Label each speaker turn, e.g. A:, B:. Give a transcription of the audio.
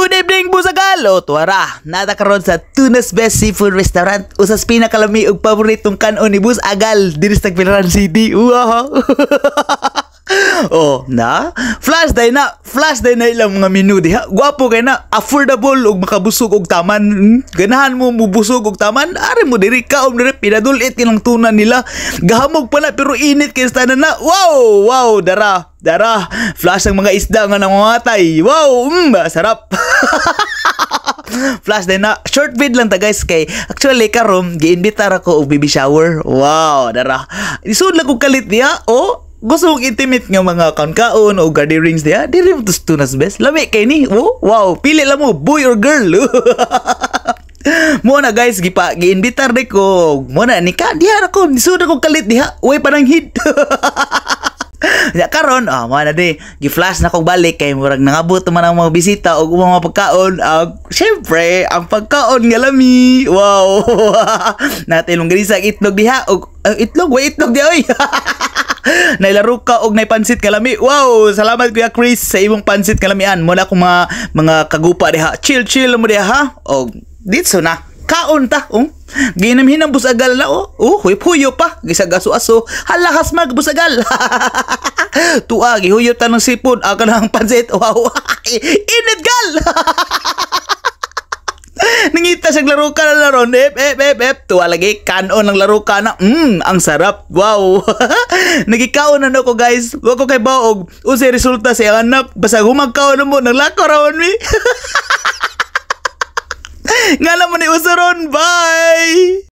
A: Good evening, Busagal! O, tuwara, nata karon sa Tunas Best Seafood Restaurant. Usas pinakalami og paboritong kanon ni Busagal diri sa Tagbilaran City. Wow! Oh, na? Flash day na ilang mga menu diha. Gwapo kay na, affordable og makabusog og taman. Ganahan mo mubusog og taman, ari mo diri kaom diri pinadulit ilang tunan nila. Gahamog pa na pero init kay tanan na. Wow, wow, dara. Flash ang mga isda nga nangangatay. Wow, sarap. Flash din na. Short vid lang ta guys kay actually karon giimbitar ako og baby shower. Wow, dara. Isud lang ko kalit diha. Oh, gusto mong intimate nga mga kaon-kaon o gatherings diya, diri mo to Tunas Best. Lami kay ni. Oh, wow, pili lang mo boy or girl. Mo na guys, giimbitar di ko. Mo na ni ka diha ako, nisud ako kalit diha. Way parang hit. Ya karon, mo na di, gi-flash na kog balik kay murag nangabot man ang mga bisita og mga pagkaon. Syempre, ang pagkaon nga lami. Wow. Natin long ganisa itlog diha og itlog di oy. Nailaro ka og naipansit kalami. Wow, salamat Kuya Chris sa imong pansit kalamian. Muna akong mga kagupa diha. Chill mo diha ha. Og ditso na. Kaon ta. Ginamhin ang Busagal na huyo pa. Gisagaso-aso. Halahas mag Busagal. Tuwa, gihuyot ta ng sipon. Aka na ang pansit. Wow. Init gal. Nangita siya laro ka na laro. Tuwa lagi. Kanon ng laro ka na. Ang sarap. Wow. Nagikaon na ako guys. Huwag ko kay baog. Usay resulta sa anak. Basta humagkaon na mo. Naglako rawan mi. Nga naman ni usaron. Bye.